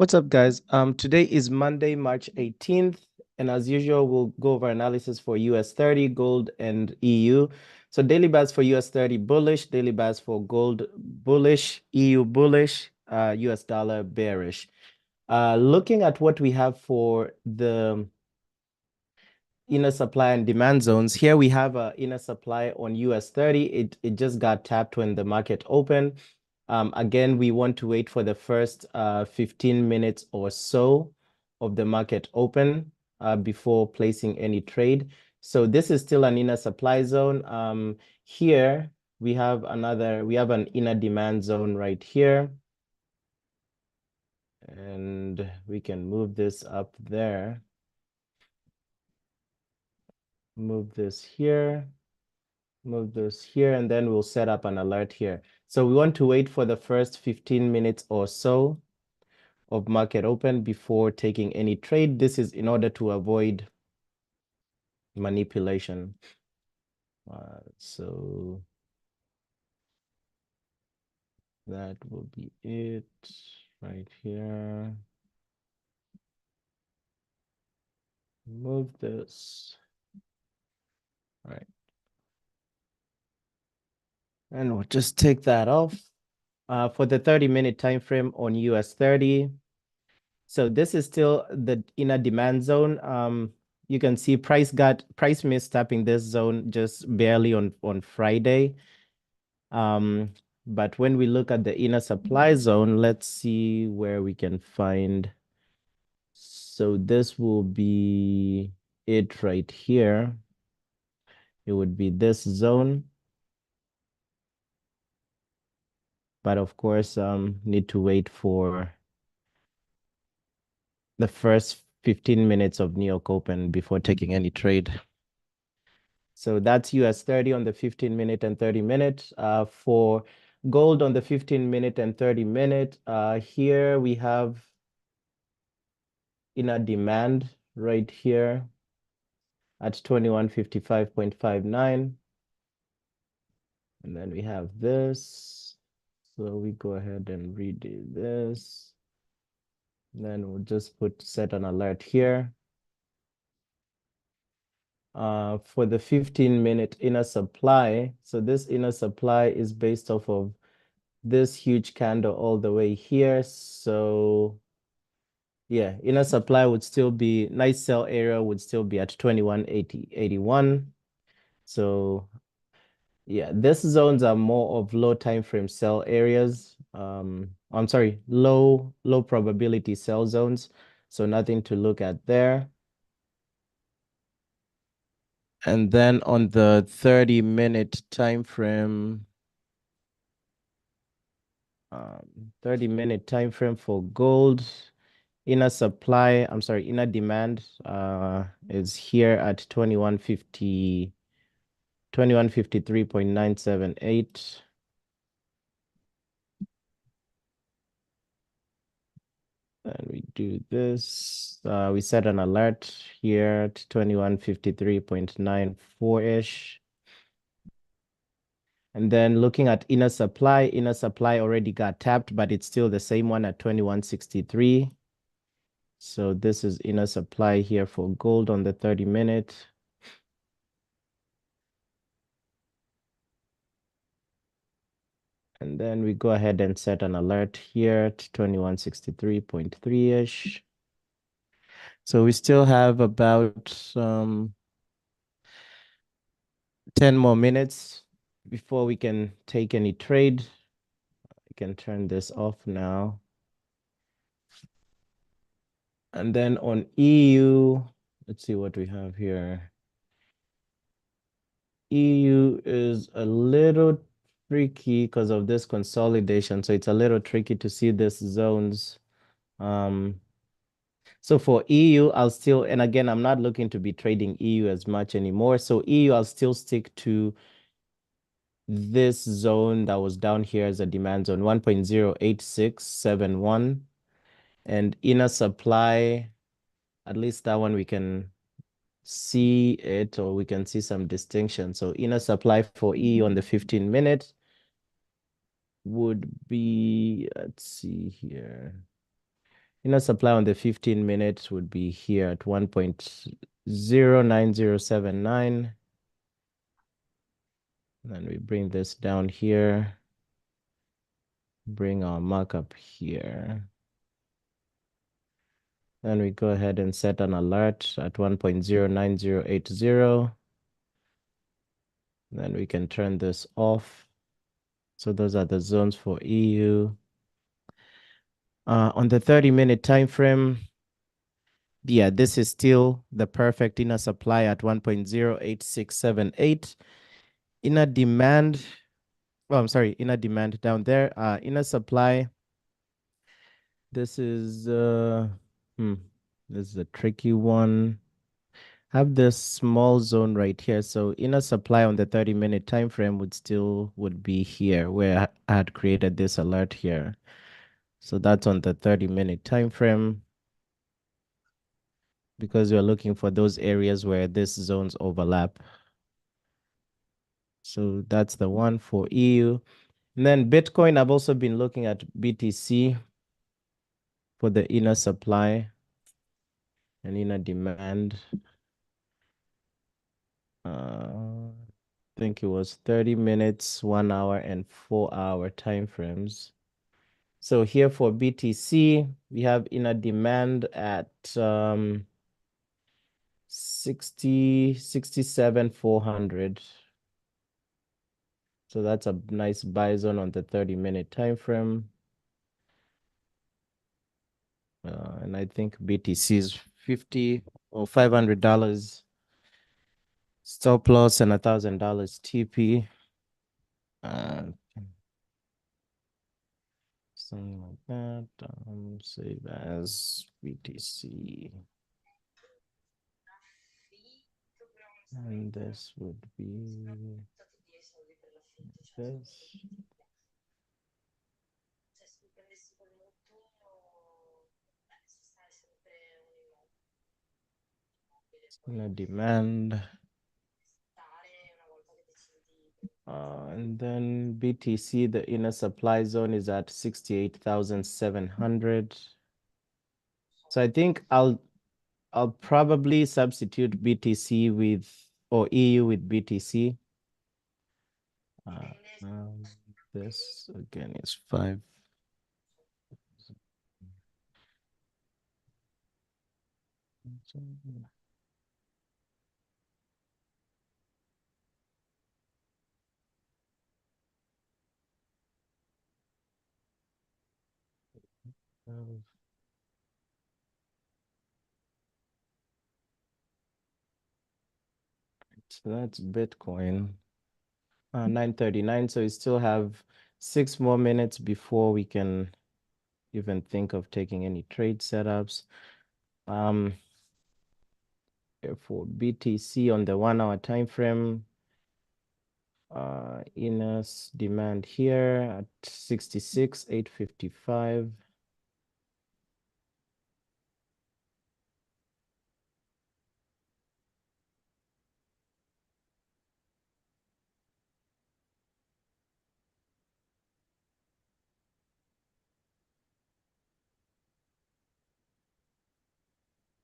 What's up, guys? Today is Monday, March 18th, and as usual, we'll go over analysis for US 30, gold, and EU. So daily bars for US 30 bullish, daily bars for gold bullish, EU bullish, US dollar bearish. Looking at what we have for the inner supply and demand zones, here we have a inner supply on US 30. It just got tapped when the market opened. Again, we want to wait for the first 15 minutes or so of the market open before placing any trade. So this is still an inner supply zone. Here we have an inner demand zone right here. And we can move this up there. Move this here. Move this here, and then we'll set up an alert here. So we want to wait for the first 15 minutes or so of market open before taking any trade. This is in order to avoid manipulation. So that will be it right here. Move this. All right. And we'll just take that off. For the 30-minute time frame on US 30. So this is still the inner demand zone. You can see price missed tapping this zone just barely on Friday. But when we look at the inner supply zone, let's see where we can find. So this will be it right here. It would be this zone. But of course, need to wait for the first 15 minutes of New York Open before taking any trade. So that's US 30 on the 15-minute and 30-minute. For gold on the 15-minute and 30-minute, here we have inner demand right here at 2155.59. And then we have this. So we go ahead and redo this. And then we'll just set an alert here. For the 15-minute inner supply. So this inner supply is based off of this huge candle all the way here. So yeah, inner supply would still be, nice sell area would still be at 2180.81. So yeah, these zones are more of low time frame sell areas. I'm sorry, low probability sell zones. So nothing to look at there. And then on the 30-minute time frame, 30-minute time frame for gold, inner demand is here at 2153.978. And we do this. We set an alert here at 2153.94-ish. And then looking at inner supply already got tapped, but it's still the same one at 2163. So this is inner supply here for gold on the 30-minute. And then we go ahead and set an alert here at 2163.3-ish. So we still have about 10 more minutes before we can take any trade. I can turn this off now. And then on EU, let's see what we have here. EU is a little tricky because of this consolidation. So it's a little tricky to see these zones. So for EU, I'll still, and again, I'm not looking to be trading EU as much anymore. So EU, I'll still stick to this zone that was down here as a demand zone, 1.08671. And inner supply, at least that one we can see it, or we can see some distinction. So inner supply for EU on the 15-minute would be, let's see here. Inner supply on the 15 minutes would be here at 1.09079. Then we bring this down here, bring our markup here. Then we go ahead and set an alert at 1.09080. Then we can turn this off. So those are the zones for EU. On the 30-minute time frame, yeah, this is still the perfect inner supply at 1.08678. Inner demand, I'm sorry, inner demand down there. Inner supply, this is this is a tricky one. Have this small zone right here. So inner supply on the 30-minute time frame would be here where I had created this alert here. So that's on the 30-minute time frame because we're looking for those areas where these zones overlap. So that's the one for EU. And then Bitcoin, I've also been looking at BTC for the inner supply and inner demand. I think it was 30 minutes, 1 hour, and 4-hour time frames. So here for BTC, we have inner demand at 67,400. So that's a nice buy zone on the 30-minute time frame. And I think BTC is $50 or $500 stop loss and $1,000 TP. Something like that. Save as BTC. And this would be this. Demand. And then BTC, the inner supply zone is at 68,700. So I think I'll probably substitute BTC with or EU with BTC. This again is 5. So that's Bitcoin. 9:39. So we still have 6 more minutes before we can even think of taking any trade setups. For BTC on the 1-hour time frame, inner demand here at 66,855.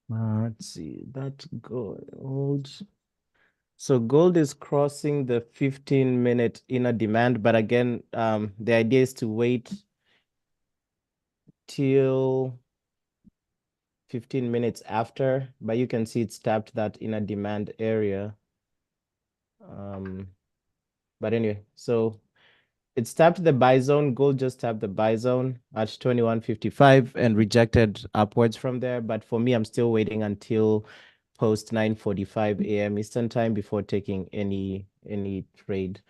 Let's see, that gold. So gold is crossing the 15-minute inner demand, but again, the idea is to wait till 15 minutes after, but you can see it's tapped that inner demand area. But anyway, so it's tapped the buy zone. Gold just tapped the buy zone at 21.55 and rejected upwards from there. But for me, I'm still waiting until post 9:45 a.m. Eastern time before taking any trade.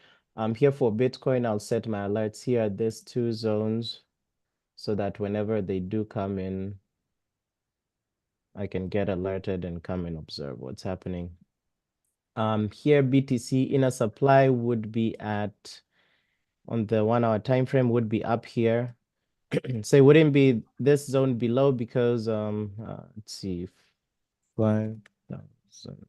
Here for Bitcoin, I'll set my alerts here at these 2 zones so that whenever they do come in, I can get alerted and come and observe what's happening. Here BTC inner supply would be at on the 1-hour time frame would be up here. So it wouldn't be this zone below because let's see, 5,000.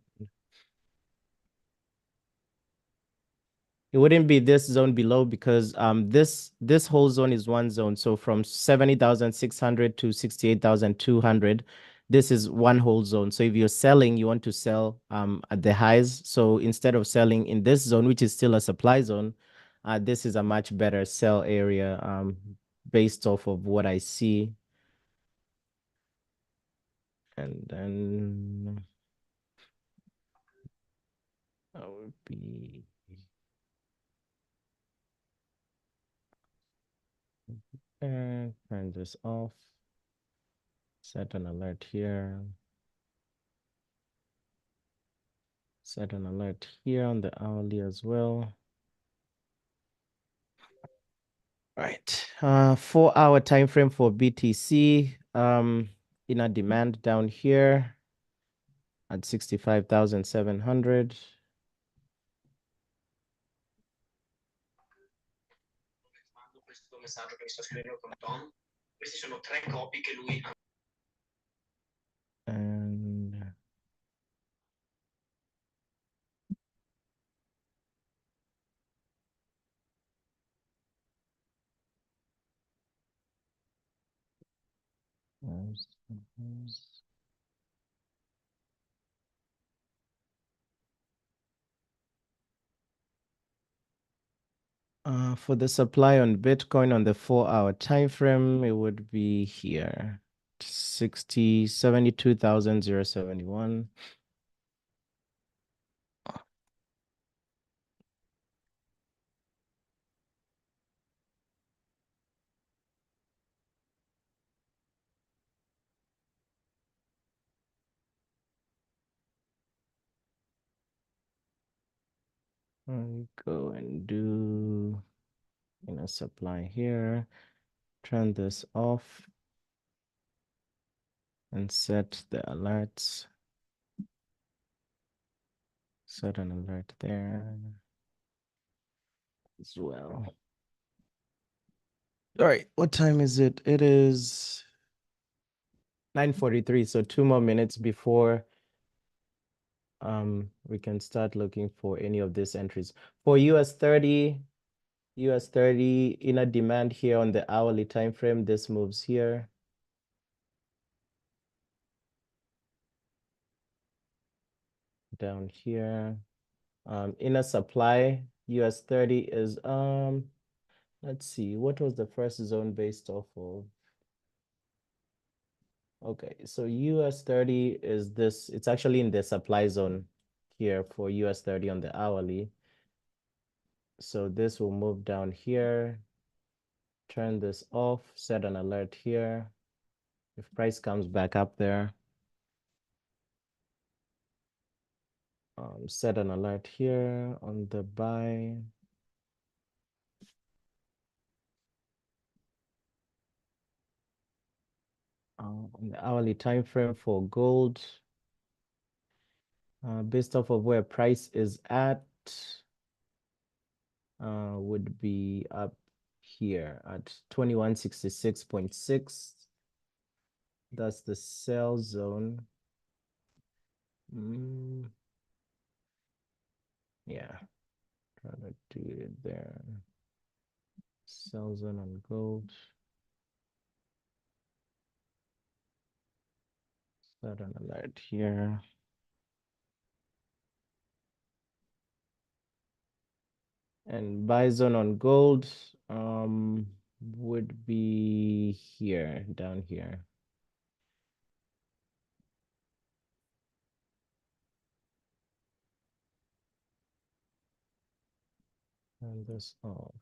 It wouldn't be this zone below because this whole zone is one zone. So from 70,600 to 68,200, this is one whole zone. So if you're selling, you want to sell at the highs. So instead of selling in this zone, which is still a supply zone, this is a much better sell area based off of what I see. And then that would be turn this off, set an alert here, set an alert here on the hourly as well. Right. 4-hour time frame for BTC. In a demand down here at 65,700. Questo messaggio che mi sta scrivendo con Tom. Questi sono 3 copy che lui ha. And for the supply on Bitcoin on the 4-hour time frame, it would be here. 72,071. Go and do supply here. Turn this off and set the alerts. Set an alert there as well. All right, what time is it? It is 9:43, so 2 more minutes before we can start looking for any of these entries. For US 30 in a demand here on the hourly time frame, this moves here. Down here. In a supply, US 30 is let's see, what was the first zone based off of? Okay, so US 30 is this, it's actually in the supply zone here for US 30 on the hourly. So this will move down here, turn this off, set an alert here. If price comes back up there, set an alert here on the buy. On the hourly time frame for gold, based off of where price is at, would be up here at 2166.6. That's the sell zone. Yeah, trying to do it there. Sell zone on gold. Set an alert here. And buy zone on gold would be here, down here. Turn this off.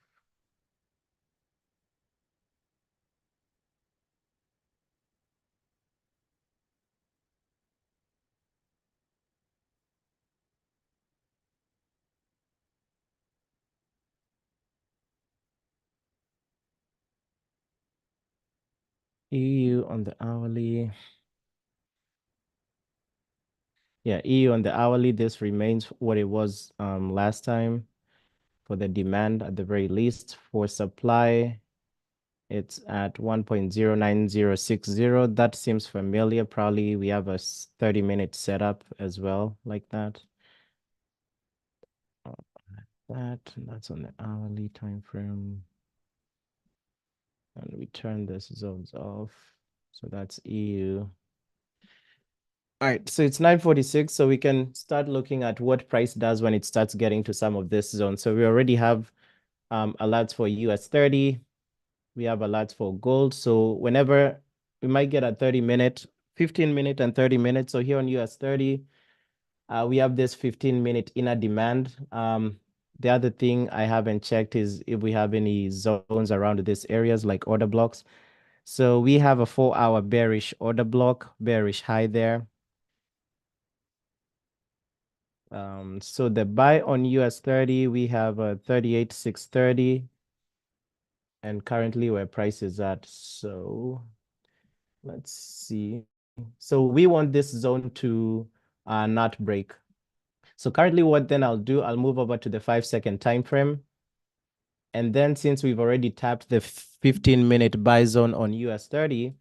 EU on the hourly. Yeah, EU on the hourly, this remains what it was last time for the demand at the very least. For supply, it's at 1.09060. That seems familiar. Probably we have a 30-minute setup as well like that. That's on the hourly time frame. And we turn this zones off. So that's EU. All right, so it's 9:46, so we can start looking at what price does when it starts getting to some of this zone. So we already have alerts for US 30. We have alerts for gold. So whenever we might get a 30-minute, 15-minute and 30 minutes. So here on US 30, we have this 15-minute inner demand. The other thing I haven't checked is if we have any zones around these areas like order blocks. So we have a 4-hour bearish order block, bearish high there. So the buy on US 30, we have a 38,630. And currently where price is at. So let's see. So we want this zone to not break. So currently what then I'll do, I'll move over to the 5-second time frame. And then since we've already tapped the 15-minute buy zone on US 30,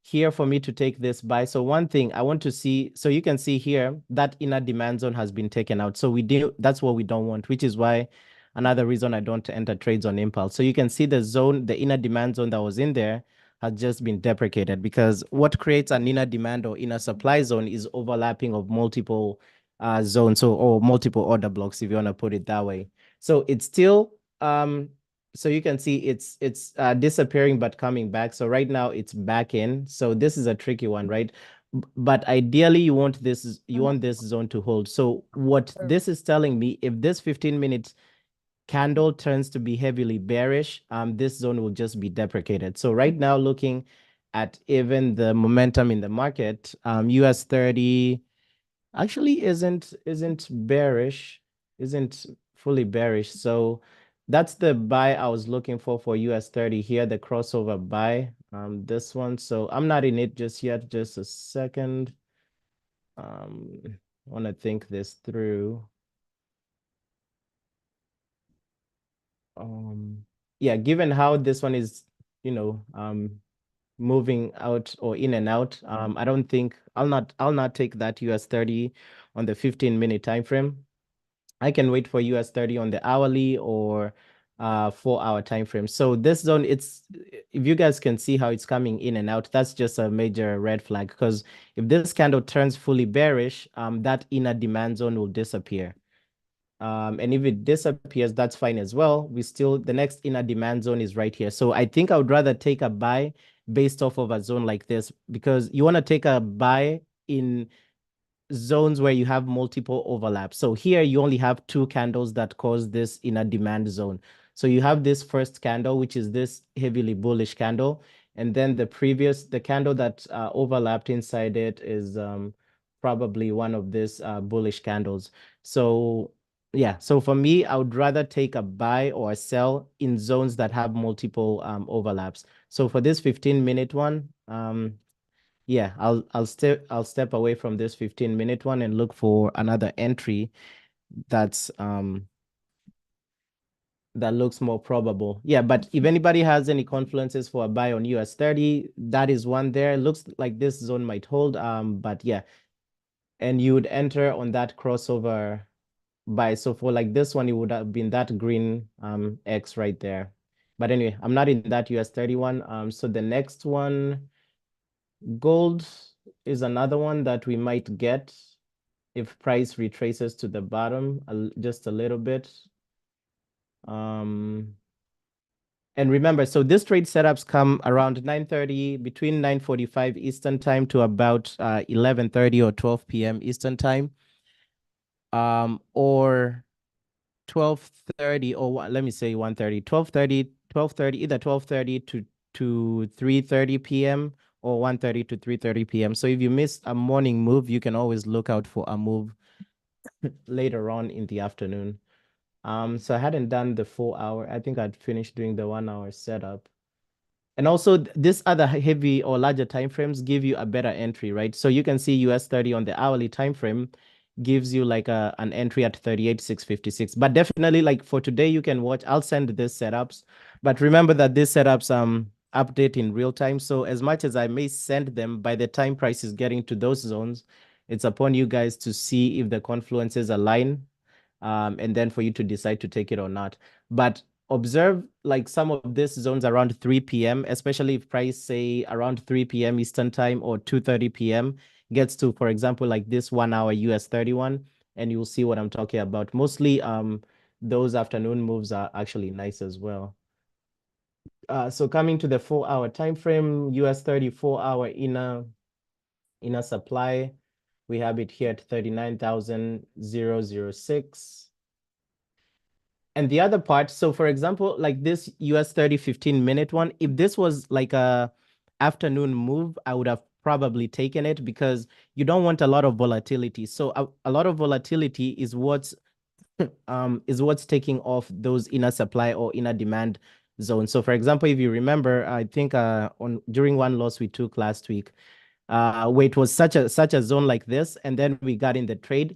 here for me to take this buy. So one thing I want to see, so you can see here that inner demand zone has been taken out. So that's what we don't want, which is why another reason I don't enter trades on impulse. So you can see the zone, the inner demand zone that was in there has just been deprecated, because what creates an inner demand or inner supply zone is overlapping of multiple zones, or multiple order blocks, if you want to put it that way. So it's still so you can see it's disappearing but coming back. So right now it's back in. So this is a tricky one, right? But ideally you want this zone to hold. So what this is telling me, if this 15-minute candle turns to be heavily bearish, this zone will just be deprecated. So right now, looking at even the momentum in the market, US 30 actually isn't bearish, isn't fully bearish. So that's the buy I was looking for US 30 here, the crossover buy, this one. So I'm not in it just yet, just a second. I want to think this through. Yeah, given how this one is, moving out or in and out, I don't think I'll not take that US 30 on the 15-minute time frame. I can wait for US 30 on the hourly or 4-hour time frame. So this zone, if you guys can see how it's coming in and out, that's just a major red flag, because if this candle turns fully bearish, that inner demand zone will disappear. And if it disappears, that's fine as well. The next inner demand zone is right here. So I think I would rather take a buy based off of a zone like this, because you want to take a buy in zones where you have multiple overlaps. So here you only have 2 candles that cause this inner demand zone. So you have this first candle, which is this heavily bullish candle. And then the candle that overlapped inside it is probably one of these bullish candles. So yeah, so for me, I would rather take a buy or a sell in zones that have multiple overlaps. So for this 15-minute one, yeah, I'll step away from this 15-minute one and look for another entry that looks more probable. Yeah, but if anybody has any confluences for a buy on US 30, that is one there. It looks like this zone might hold. But yeah, and you would enter on that crossover buy. So for like this one, it would have been that green X right there. But anyway, I'm not in that US 31. So the next one, gold, is another one that we might get if price retraces to the bottom just a little bit. And remember, so this trade setups come around 9:30, between 9:45 Eastern time to about 11:30 or 12 p.m. Eastern time. Or 12:30, or let me say 1:30, 12:30, either 12:30 to 3:30 p.m. or 1:30 to 3:30 p.m. So if you miss a morning move, you can always look out for a move later on in the afternoon. So I hadn't done the 4-hour. I think I'd finished doing the 1-hour setup. And also this other heavy or larger time frames give you a better entry, right? So you can see US 30 on the hourly time frame gives you like an entry at 38,656. But definitely, like for today, you can watch. I'll send these setups. But remember that these setups update in real time. So as much as I may send them, by the time price is getting to those zones, it's upon you guys to see if the confluences align. and then for you to decide to take it or not. But observe like some of these zones around 3 p.m., especially if price say around 3 p.m. Eastern time or 2:30 p.m. gets to, for example, like this 1 hour US 31, and you'll see what I'm talking about. Mostly those afternoon moves are actually nice as well. So coming to the 4 hour time frame, US 34 hour inner supply, we have it here at 39,006. And the other part, so for example, like this US 30 15-minute one, if this was like a afternoon move, I would have probably taken it because you don't want a lot of volatility. So a lot of volatility is what's taking off those inner supply or inner demand zones. So for example, if you remember, I think on during one loss we took last week, where it was such a zone like this, and then we got in the trade.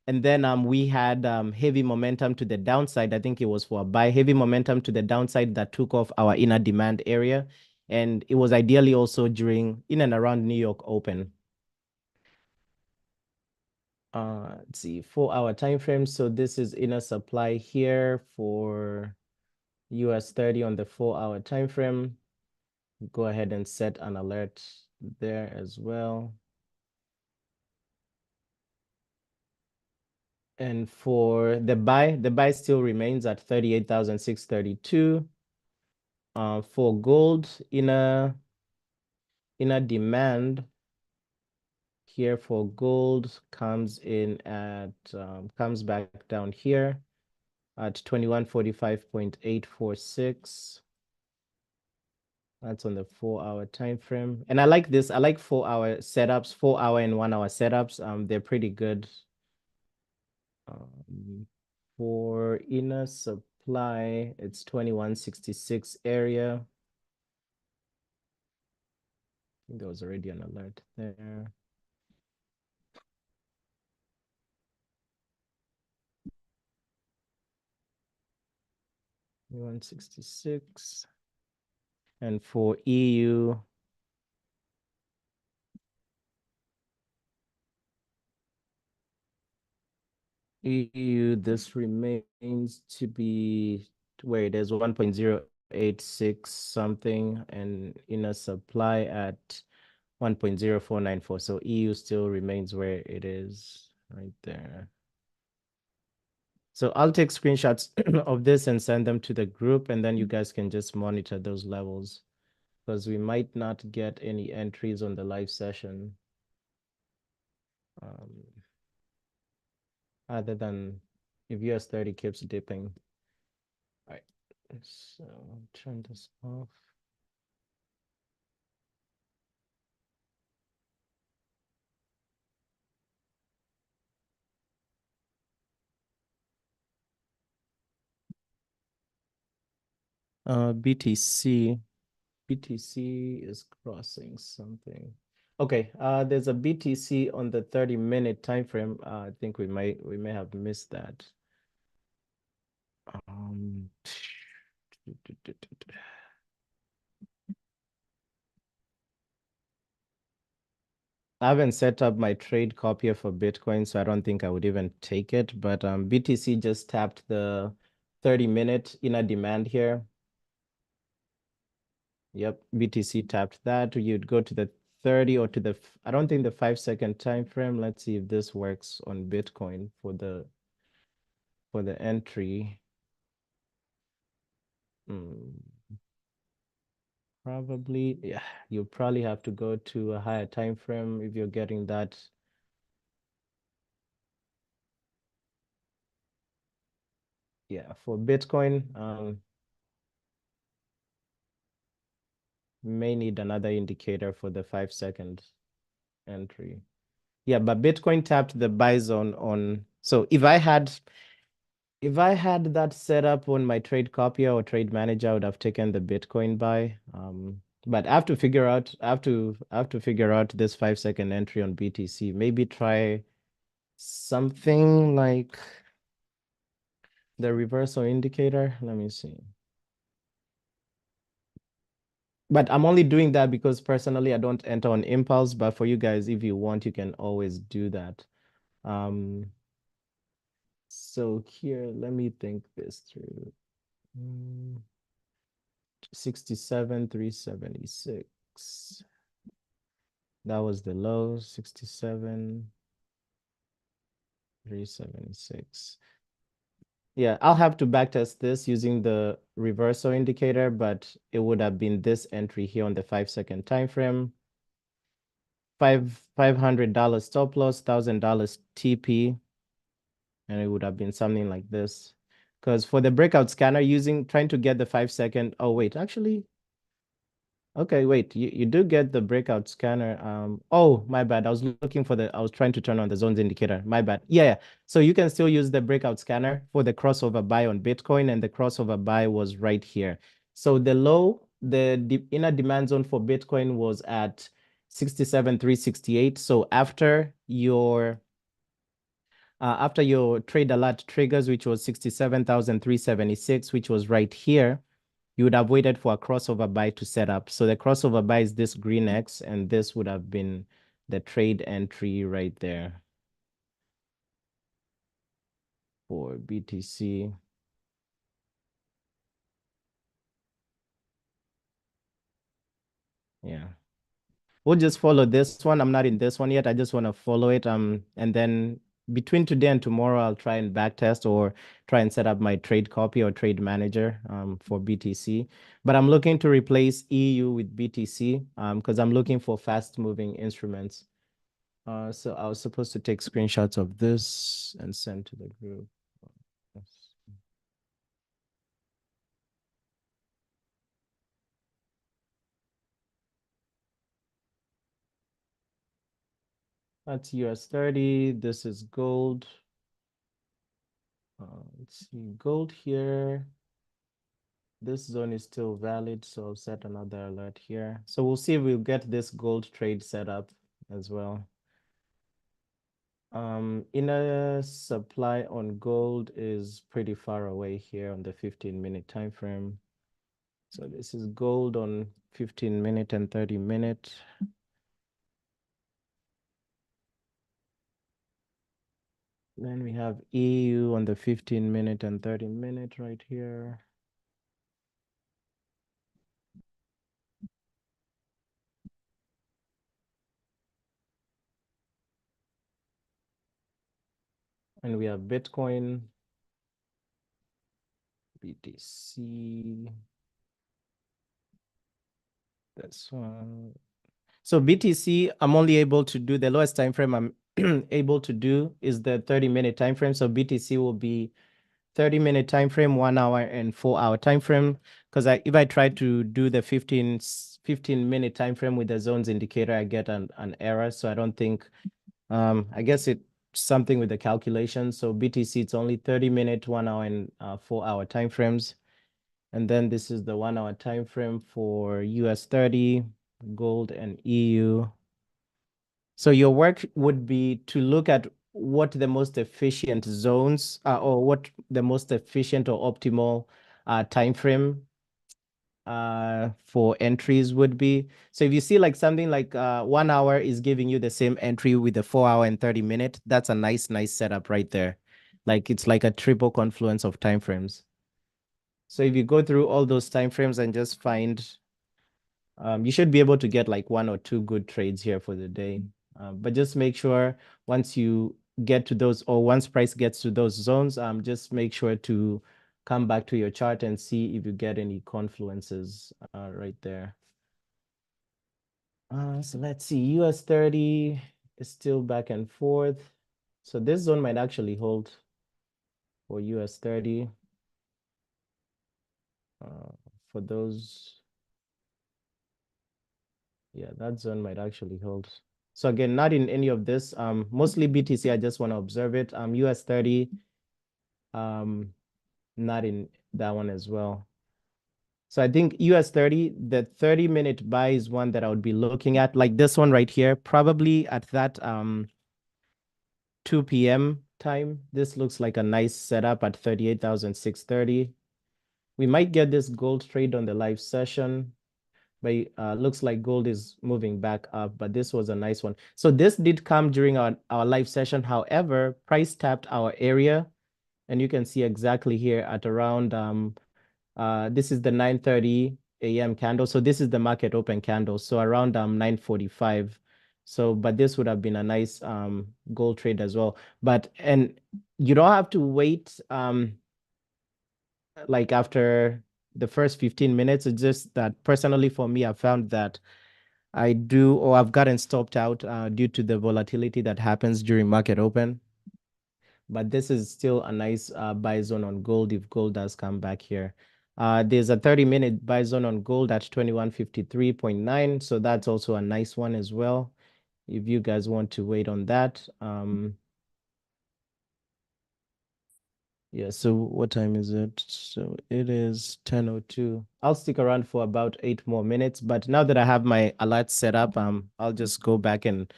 And then we had heavy momentum to the downside. I think it was for a buy, heavy momentum to the downside that took off our inner demand area. And it was ideally also during in and around New York Open. Let's see, 4 hour time frame. So this is inner supply here for US 30 on the 4 hour time frame. Go ahead and set an alert there as well. And for the buy still remains at 38,632. For gold, inner demand here for gold comes in at comes back down here at 2145.846. That's on the 4 hour time frame. And I like this. I like 4 hour setups, 4 hour and 1 hour setups. They're pretty good. For inner supply, it's 2166 area. I think there was already an alert there. 166. And for EU, this remains to be where it is 1.086 something, and inner supply at 1.0494. So EU still remains where it is right there. So I'll take screenshots of this and send them to the group, and then you guys can just monitor those levels because we might not get any entries on the live session. Other than if US 30 keeps dipping. All right, so turn this off. BTC is crossing something. Okay, there's a BTC on the 30-minute time frame. I think we may have missed that. I haven't set up my trade copier for Bitcoin, so I don't think I would even take it. But BTC just tapped the 30-minute inner demand here. Yep, BTC tapped that. You'd go to the 30 or to the, I don't think the 5-second time frame. Let's see if this works on Bitcoin for the entry. Probably, yeah, you probably have to go to a higher time frame if you're getting that. Yeah, for Bitcoin, may need another indicator for the 5-second entry. Yeah, but Bitcoin tapped the buy zone on. So if I had that set up on my trade copier or trade manager, I would have taken the Bitcoin buy. But I have to figure out this 5-second entry on BTC. Maybe try something like the reversal indicator. Let me see. But I'm only doing that because personally I don't enter on impulse. But for you guys, if you want, you can always do that. So here, let me think this through. 67,376. That was the low, 67,376. Yeah, I'll have to backtest this using the reversal indicator, but it would have been this entry here on the 5-second time frame. $500 stop loss, $1,000 TP, and it would have been something like this. Because for the breakout scanner, trying to get the 5-second. Oh wait, actually, okay, wait, you do get the breakout scanner. Oh, my bad. I was trying to turn on the zones indicator. My bad. Yeah. So you can still use the breakout scanner for the crossover buy on Bitcoin, and the crossover buy was right here. So the low, the inner demand zone for Bitcoin was at 67,368. So after your trade alert triggers, which was 67,376, which was right here, you would have waited for a crossover buy to set up. So the crossover buy is this green X, and this would have been the trade entry right there for BTC. Yeah. We'll just follow this one. I'm not in this one yet. I just want to follow it. And then between today and tomorrow, I'll try and backtest or try and set up my trade copy or trade manager for BTC. But I'm looking to replace EU with BTC because I'm looking for fast moving instruments. So I was supposed to take screenshots of this and send to the group. That's US30. This is gold. Let's see, gold here. This zone is still valid, so I'll set another alert here. So we'll see if we'll get this gold trade set up as well. Inner supply on gold is pretty far away here on the 15-minute time frame. So this is gold on 15-minute and 30-minute. Then we have EU on the 15-minute and 30-minute right here. And we have Bitcoin, BTC, this one. So BTC, I'm only able to do the lowest time frame I'm able to do is the 30-minute time frame. So BTC will be 30-minute time frame, 1 hour and 4-hour time frame. Because if I try to do the 15-minute time frame with the zones indicator, I get an error. So I don't think I guess it's something with the calculation. So BTC, it's only 30-minute, 1 hour and 4-hour time frames. And then this is the 1 hour time frame for US30, gold, and EU. So your work would be to look at what the most efficient zones or what the most efficient or optimal time frame for entries would be. So if you see like something like 1 hour is giving you the same entry with the 4 hour and 30-minute, that's a nice setup right there. Like it's like a triple confluence of time frames. So if you go through all those time frames and just find, you should be able to get like 1 or 2 good trades here for the day. But just make sure once you get to those, or once price gets to those zones, just make sure to come back to your chart and see if you get any confluences right there. So let's see, US30 is still back and forth. So this zone might actually hold for US30. For those, yeah, that zone might actually hold. So again, not in any of this. Mostly BTC, I just want to observe it. US30, not in that one as well. So I think US30, the 30-minute buy is one that I would be looking at, like this one right here, probably at that 2 p.m. time. This looks like a nice setup at 38,630. We might get this gold trade on the live session, but looks like gold is moving back up, but this was a nice one. So this did come during our live session. However, price tapped our area And you can see exactly here at around this is the 9:30 a.m. candle. So this is the market open candle. So around 9:45. So, but this would have been a nice gold trade as well. But and you don't have to wait like after the first 15 minutes. It's just that personally for me, I found that I do, or I've gotten stopped out due to the volatility that happens during market open. But this is still a nice buy zone on gold if gold does come back here. There's a 30-minute buy zone on gold at 2153.9. So that's also a nice one as well. If you guys want to wait on that. Yeah, so what time is it? So it is 10:02. I'll stick around for about 8 more minutes, but now that I have my alerts set up, I'll just go back and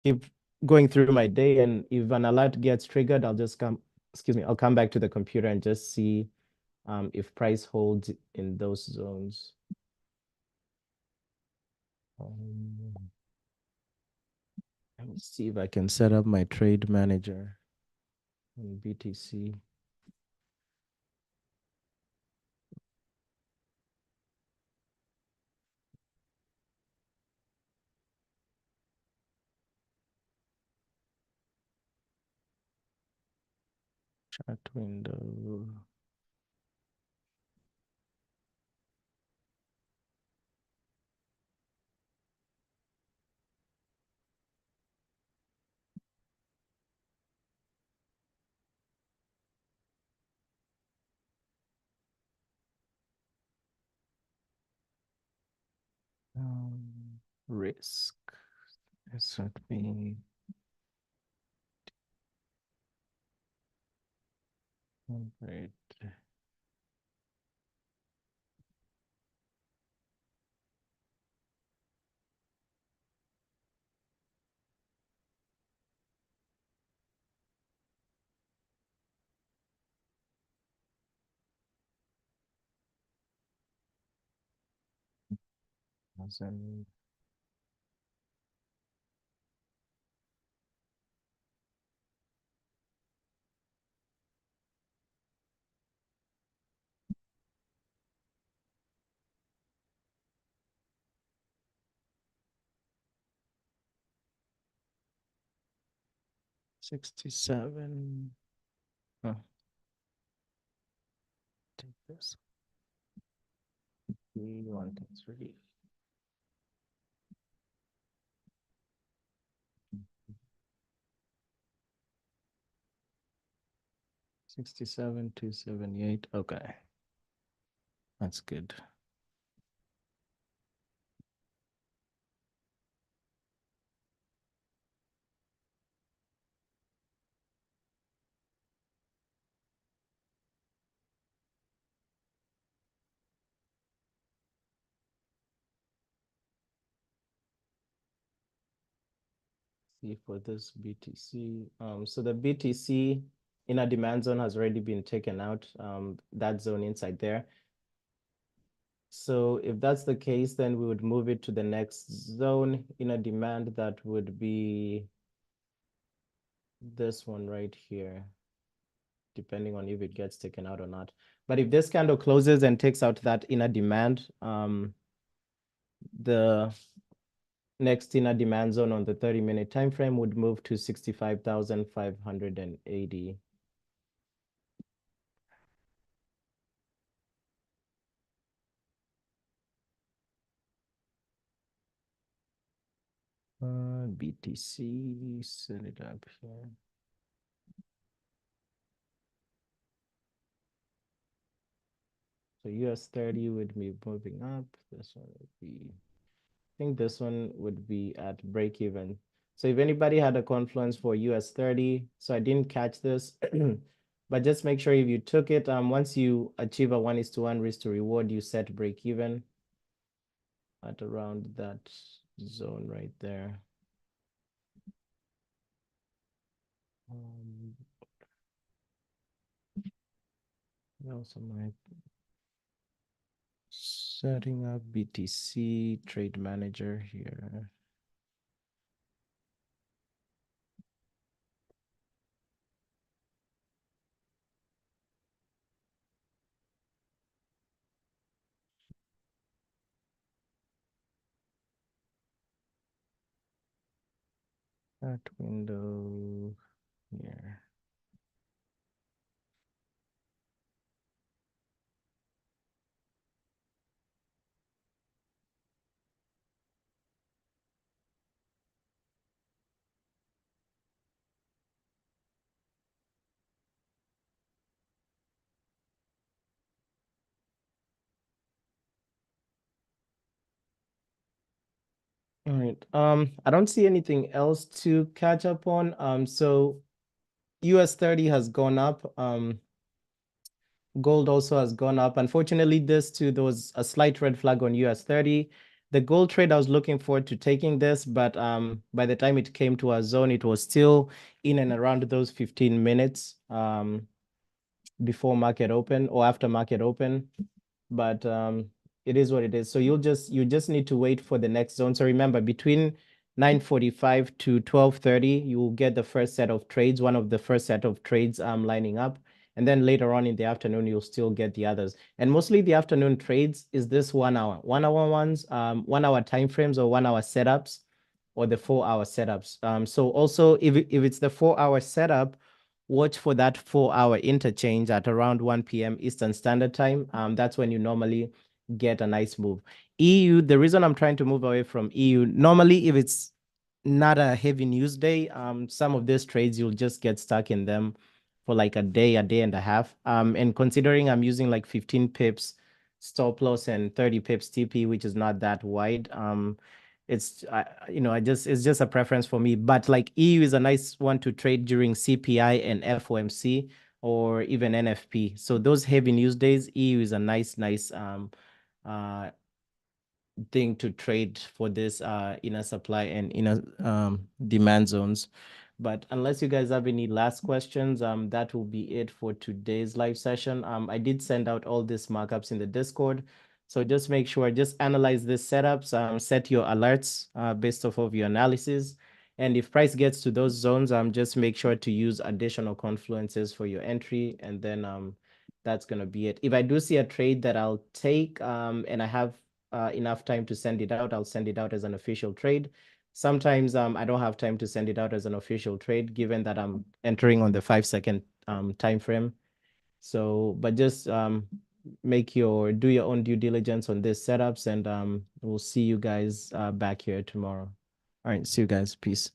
keep going through my day. And if an alert gets triggered, I'll just I'll come back to the computer and just see if price holds in those zones. Let me see if I can set up my trade manager in BTC. Chat window. Risk. SRP. Right. 1,000. 67. Oh, take this. 3, 1, 2, 3. 67, 278. Okay. That's good. See for this BTC. So the BTC inner demand zone has already been taken out, that zone inside there. So if that's the case, then we would move it to the next zone inner demand. That would be this one right here, depending on if it gets taken out or not. But if this candle closes and takes out that inner demand, the next inner demand zone on the 30-minute time frame would move to 65,580. BTC, set it up here. So US30 would be moving up. This one would be, I think this one would be at break even. So if anybody had a confluence for US30, so I didn't catch this, but just make sure if you took it, once you achieve a 1:1 risk to reward, you set break even at around that zone right there. Also my setting up BTC trade manager here. Chart window here. All right. I don't see anything else to catch up on. So US 30 has gone up. Gold also has gone up. Unfortunately, this too, there was a slight red flag on US 30. The gold trade, I was looking forward to taking this, but by the time it came to our zone, it was still in and around those 15 minutes before market open or after market open. But it is what it is. So you just need to wait for the next zone. So remember, between 9:45 to 12:30, you will get the first set of trades, one of the first set of trades lining up. And then later on in the afternoon, you'll still get the others. And mostly the afternoon trades is this 1 hour. 1 hour ones, 1 hour timeframes or 1 hour setups or the 4 hour setups. So also if it's the 4 hour setup, watch for that 4 hour interchange at around 1 p.m. Eastern Standard Time. That's when you normally get a nice move. EU, the reason I'm trying to move away from EU, normally if it's not a heavy news day, some of these trades you'll just get stuck in them for like a day and a half. And considering I'm using like 15 pips stop loss and 30 pips TP, which is not that wide, it's it's just a preference for me. But like EU is a nice one to trade during CPI and FOMC or even NFP. So those heavy news days, EU is a nice thing to trade for this inner supply and inner demand zones. But unless you guys have any last questions, that will be it for today's live session. I did send out all these markups in the Discord. So just make sure, just analyze these setups, set your alerts based off of your analysis. And if price gets to those zones, just make sure to use additional confluences for your entry. And then that's going to be it. If I do see a trade that I'll take and I have enough time to send it out, I'll send it out as an official trade. Sometimes I don't have time to send it out as an official trade, given that I'm entering on the 5-second time frame. So, but just do your own due diligence on these setups, and we'll see you guys back here tomorrow. All right, see you guys. Peace.